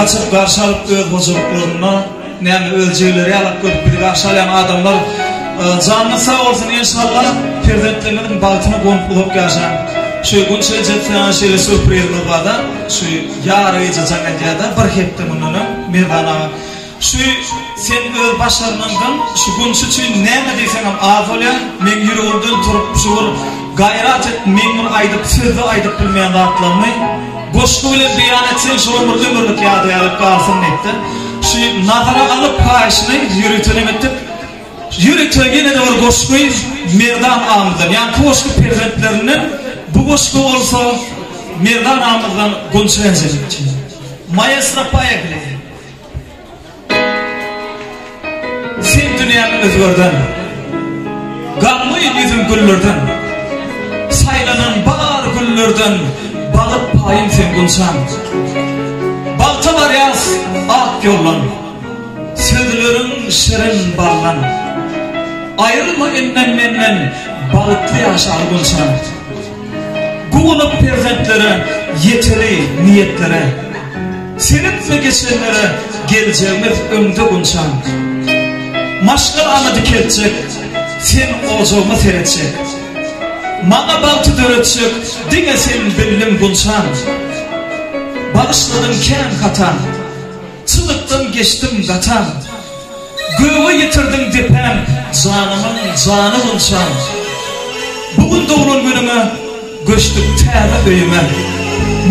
kaçıp karşılık öz bozukluğuna yani ölçüleri alıp bir karşılayan adamlar canlı sağ olsun inşallah perzentlerinin baltını konup bulup yaşayan şu gün şeyden şeyle sürprizli vardı şu yarıyıcı canlıcada bir hepte bunun merdana şu sen öz başlarından şu gün için ne diysen az oluyor men yüreğimden turup şu gayret et men aydıp sözü aydıp bilmeyen atlanmay boşluğu ile beyan etsen şu ömürlük yadı yalıp kalsın etti şu nazara alıp karşını yürütelim ettik yürütü yine de var boşluğu merdan ağımızdan yani boşluğu perzentlerinin bu boşluğu olsa merdan ağımızdan gonçayan senin için mayasına paya bile sen dünyanın özgürden gamlı yüzün güllerden saylanan bar güllerden balıp payın sen gonçan balta var yaz ak yollan sözlerin şirin ballan ayrılma innen menden balıklı yaşar gonçan Guğulup perzentlere yeteri niyetlere seninle geçenlere geleceğimiz ömde gonçan Maşkal anı dikelecek, sen oğuzuma seyredecek. Bana baltı döretecek, dine senin benim gonçan. Bağışladım ken katan, çılıktım geçtim gatan. Göğü yitirdim depem, canımın canı gonçan. Bugün doğrun günüme, göçtük tääbe öyüme.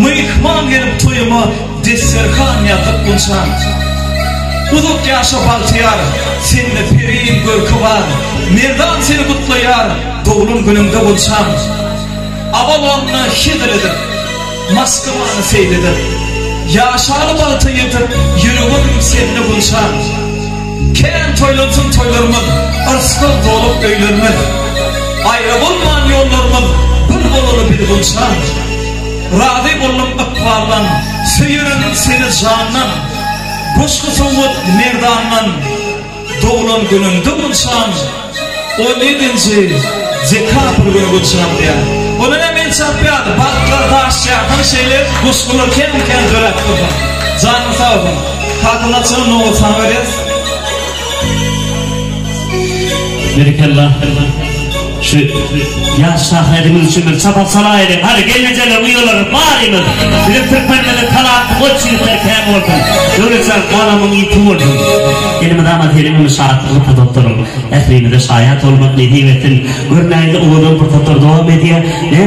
Mıyıkman gelip toyuma, deserkan yatıp gonçan. Uzuk yaşa baltıyar, seninle periyin görkü var. Merdan seni kutlayar, doğulun günümde bulsan. Avalonunu hidredir, maskımanı seyredir. Yaşalı baltı yedir, yürüğün seninle bulsan. Ken toylansın toylarımın, ırskıl dolup öylermin. Ayrı bulman yollarımın, bir bolunu bir bulsan. Radi bulup ıkvarlan, sıyırın seni canlan. Boşku soğut merdandan doğulan gününde bulsan o nedince zekat bir günü bulsan diye onun hemen çarpıyordu balıklar da aşağıdan şeyler boşkular kendi dönek durdu canım sağ olun kalkılatsın ne olsan veririz Berikallah şu yaş sahnelerimiz için bir çapat salaydı hadi gelmeceler uyuyorlar bağırıyım bizim Türkmenleri talattı o çiftler kem oldum öyleysen adamın iti oldum elime damat elime saatlığı patotturum ehlime de şayat olmak neydi ettin görünaydı oğlum patottur devam ediyor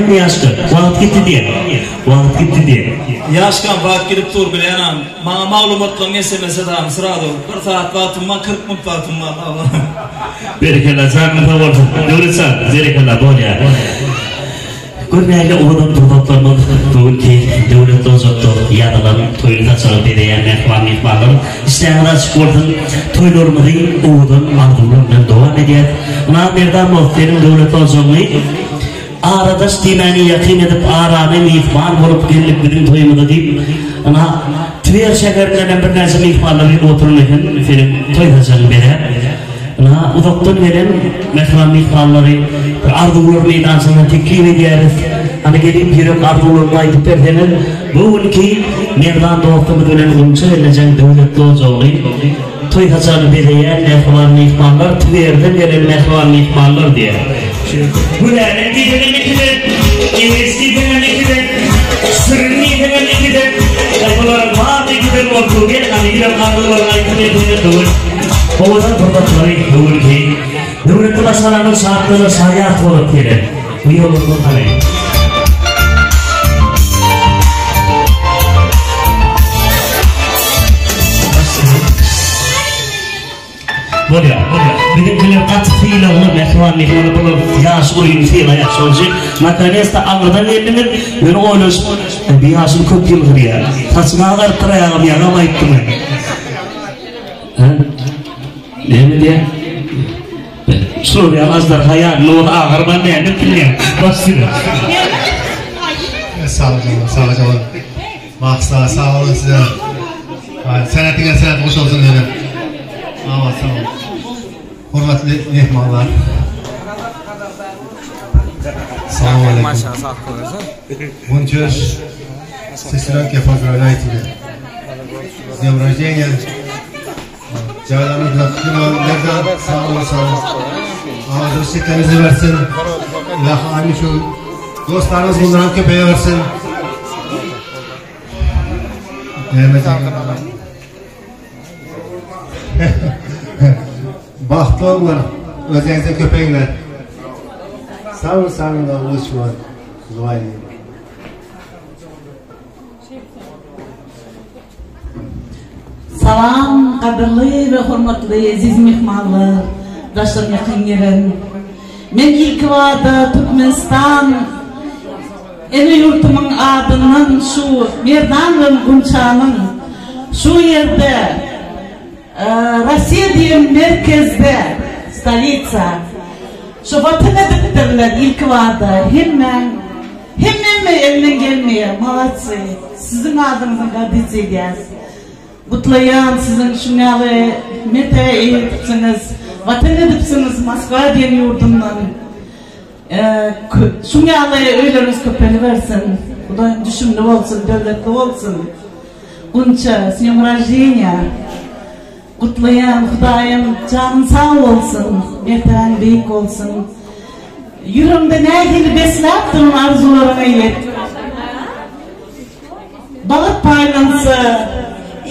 ne yaştı vakit gitti diye yaşkan vakit gidip dur bile yanam bana malumatla ne semese daha sırada bir saat vaktim var 40 minut vaktim var Berikallah sen mi favorsun öyleysen Berikallah böyle Görünaylı oğlum tutatlarımız doğru ki devlet dozottu yadılan toyunda sonra dedeyen mehmanlarım İstihara çıkordun toylarımızın oğlum ardından devam ediyor Buna birden muhtemelen devlet dozotunu Aradaş dimeni yakin edip aranı mihman olup gelip bizim toyumuza deyip Ana tüyer şekerlerden bir nezim ihbarları otururken film toydacan beri Ana uzaktan veren mehman ihbarları Ardular meydansına teklif ederiz Hani gelip yürek ardularına ayıp perdeler Bugünkü Merdan doğuktamı dönen olmuşa edilecek devlet doğucağı Toydacanı beriyen mehman ihbarlar tüyerden veren mehman ihbarlar diye Gülerden gidelim ikiden, investiden ikiden, sırrını ikiden ikiden, yapıların var ikiden ordu gel, hani gidelim ardularına ikiden doğru. Oğuzhan kurbatları doğru ki, devletli başkanının saatleri sayat olup gelir. Bu yolun hani. Bolya. Bizimkiler katı fiile olur, mehmanı bulur, yaş oyun fiile yaş olacak. Makanesta anladan yerlidir, ben oynasın, bir yaşım köp yıldır ya. Tasına kadar kırayağım ya, ama ettim ben. Ne mi diye? Soruyor azlar hayal, ne olur ağır ben ne bilmiyorum. Bastırıyor. Sağ olun canım. Maksla sağ olun size. Senetine senet hoş olsun dedim. Ama sağ olun. Hürmetli mehmanlar. Selamun aleyküm. Bunçöz sesler kefazlarına itili. С днем рождения. Caylarınızla nereden sağ olasınız. Ağzı şeklinizi versin. İlahi amin şu dostlarınız bundan köpeğe versin. Bahtlı olun. Özünüze köpeğinle. Sağ olun, sağ olun. Ulaşma. Dua edin. Salam, qadrli ve hurmatli aziz mehmanlar, daşlarım yakın yerim. Men ilk vada Türkmenistan evi yurtumun adının şu Merdan'ın Gunçan'ın şu yerde Rusya diyeyim merkezde stolica şu vatana diktirler ilk vada hemen mi elinden gelmeye malatsı sizin adınızın kadisi ederiz. Kutlayan sizin şunyalı mete eğitipsiniz, vatan edipsiniz Moskva diyen yurdundan. Şunyalı öyleriniz köpeli versin, Kudayım düşümlü olsun, devletli olsun. Bunca, с днем рождения. Kutlayan Kudayım canın sağ olsun, meten büyük olsun. Yüreğimde nehir beslaptım arzularına yet. Balık paylansı.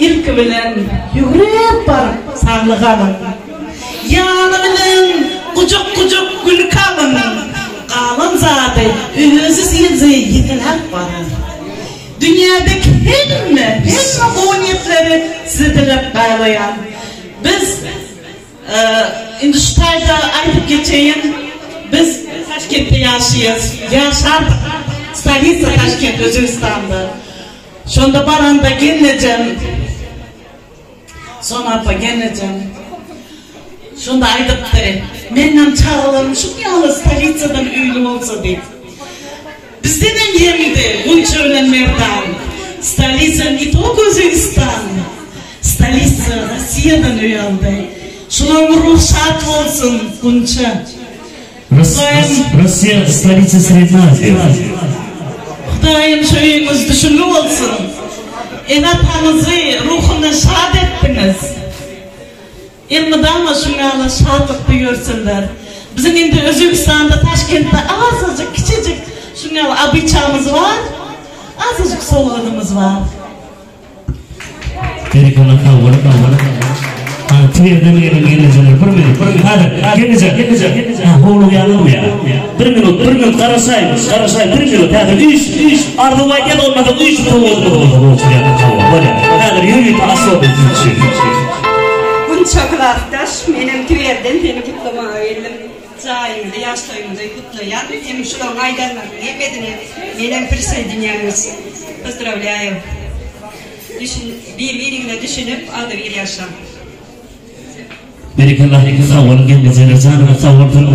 İlk bilen yürüyüp var sağlığanın. Yanımın kucuk gül kalın. Kalın zaten özü sizi yediler var. Dünyadaki hem bu niyetleri sizi dilep bağlayan. Biz Endiştay'da ayıp geçeyim. Biz Taşkent'te yaşayız. Yaşardık. Stolica Taşkent, Özbekistan'da. Şunda baranda geleceğim. Sonra geleceğim. Şunda aydıptı. Menden çağırırım şu yalı Stolica'dan öyle olsa deyip. Bizden yemdi. Bunca öğrenmerden. Stolica не только Özbekistan. Stolica Rusya'dan öğrendi. Şunun ruhsat olsun bunca. Rusya Stolica Sredna Azya. Kudayım şöyünüz düşünlü olsun. Enatamızı, ruhunu şad ettiniz. Elmeden şunlarla şadlık duyuyorsunlar. Bizim indi Özbekistan'da, Taşkent'te azıcık, küçücük şunlarla abiçamız var. Azıcık soluğunumuz var. Amerika'nın kavgalı. Tüyerden geleceğler. Bir minut. Hadi geleceğim. Oğlum yanım ya. Bir minut karasaymış. Bir minut. Hadi iş. Ardına gel olmadı. İş oldu. Hadi yürü asıl bir şey. Bunçaklı arkadaş, benim tüyerden seni kutlama elim. Cahimde, yaşlarımda kutlayan. Hem şulan aydanlar yemedini. Benim присоединяюсь. Поздравляю. Birbirine düşünüp adı bir yaşam. Amerikalılar savur geleceğler canına savurdun.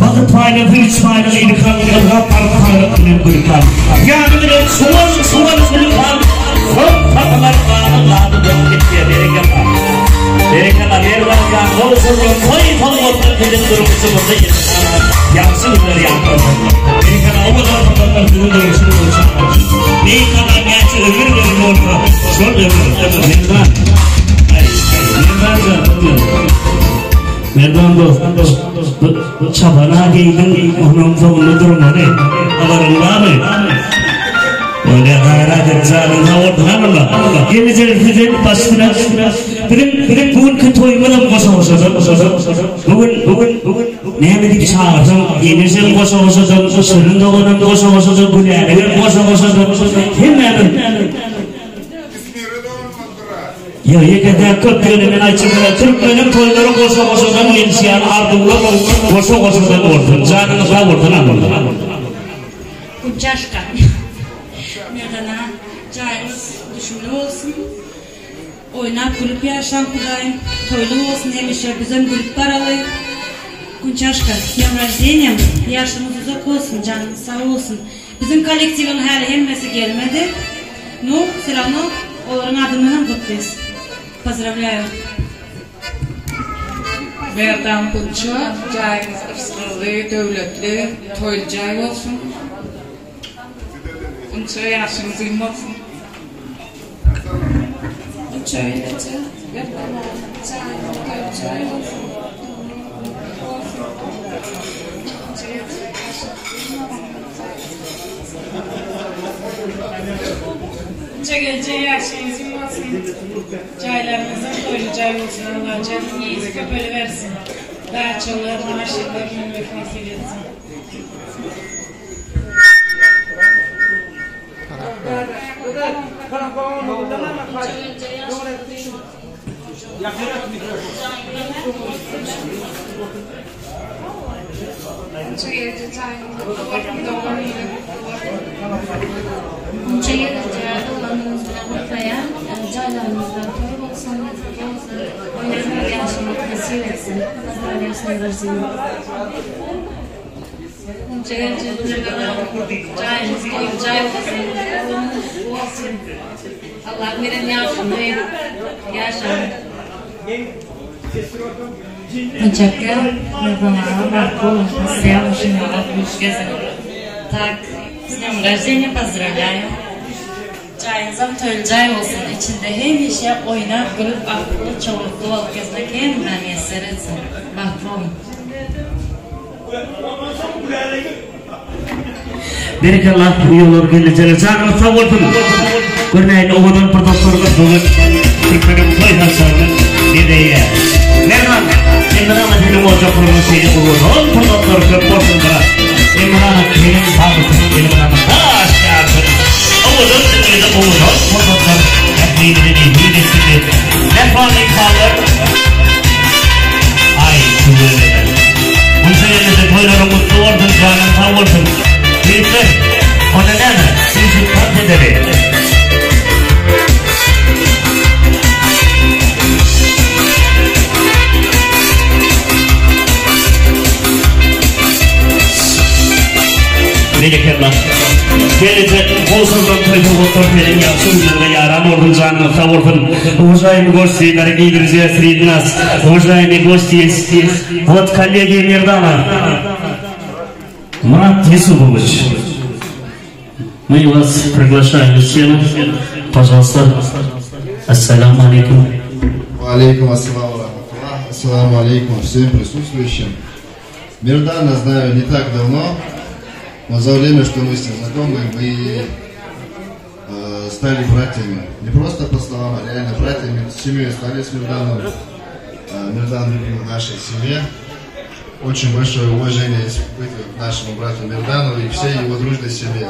Bakın payla bir payla ilkanlı rapar payla bırkan. Yani bile suvar bırkan. Hop takılar bağlı dönmekte Amerikalılar yer var ya olsun koy orta kedin durumusu burada yansın bunları yapmaz. Amerikalılar o kadar durumuşunu konuşamaz. Ne kadar gerçi ömür oldu. Son ömür. Merdan çabana giydin onun zorlu durmadı. Alarında mı? Öyle hayra cezalına ortadan Allah. Geleceğin başına. Bugün bugünkü toymadan Bugün ne dedik çağırdım. Geleceğin koşa sırrın doğanın koşa gülerler koşa hemen. Ya yekede köp yönümen açıklar. Türkmenin toyları koşa gelişiyen ardımda koşa ortadan canınıza ortadan. Kunçaşka. Merdana cayımız düşünlü olsun. Oynap gülüp yaşam Kudayım. Toylu olsun hemişe bizim gülüp baralı. Kunçaşka. Dнем рождения. Yaşımız uzak olsun, canınız sağ olsun. Bizim kolektivin hemmesi gelmedi. Selamlar. Onların adından kutlayız. Поздравляю. Merdan Kunça, cayımız ırsızlı, devletli, toylu cay olsun. Kunça yaşınız olsun. Geleceği her şeyimizin olsun. Çaylarımızın doyuracağı olsun. Allah canını iyisi köpölü versin. Daha çollarına aşıklarının ömrük nasip etsin. Bunca yıllarca dolanımızda kutlayan, caylarımızda toy olsun, oynamak yaşamak nasip etsin. Pazar yaşını versin. Bunca yıllarca cayımız cay olsun. Allah verin yaşını yaşam. Bunca Мирдана, Марко, Стрелочина, Лапушка, так, с днем рождения поздравляю. Çayınızın tölcay olsun, içinde hem işe oynap, gülüp, akıllı, çoluklu ol, gezmek hemden yeser etsin. Mahrum. Berekallah, bu yollar geleceğine canımı sağ olsun. Görneğin oğudan bir doktorumuz olur. Tekmenim koydan sonra dedeye. Merhaba, Emrah'ın benim olacak kuruluşuyla oğudan bir doktor köp olsunca. Emrah'ın benim sağlıklı, Emrah'ın daha aşağıdır. Oğudan sıkıyla oğudan bir doktor. Ekmeğinin hüydesini. Nefani kalır. Ay, kuvvetle. Bunca yerinde toyları mutlu oldun, canım sağ olsun. Birlikte, o nedenle sizi tat ederim. Berekallah. Gelecek olsundan toyda otur benim yapsınlar ve yaran ordun canına sağ olsun. Уважаемые гости, дорогие друзья, среди нас, уважаемые гости, вот коллеги Мирдана, Мурат Юсупович, мы вас приглашаем в стену, пожалуйста. Ассаламу алейкум. Алейкум ассаламу рахматуллах. Ассаламу алейкум всем присутствующим. Мирдана знаю не так давно, но за время, что мы с ним знакомы, мы стали братьями. Не просто по словам, а реально братьями. С семьей стали с Мирданом. Мирдан любим в нашей семье. Очень большое уважение испытываю к нашему брату Мирдану и всей его дружной семье.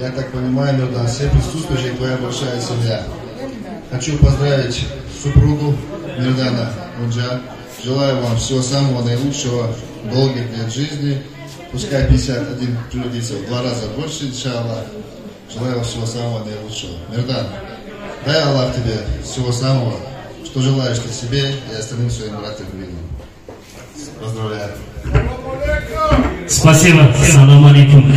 Я так понимаю, Мирдан, все присутствующие, твоя большая семья. Хочу поздравить супругу Мирдана, Унджан. Желаю вам всего самого наилучшего, долгих лет жизни. Пускай 51 превратится в 2 раза больше, иншаллах. Желаю вам всего самого наилучшего. Мирдан, дай Аллах тебе всего самого, что желаешь ты себе и остальным своим братьям видным. Поздравляю. Спасибо. Салам алейкум.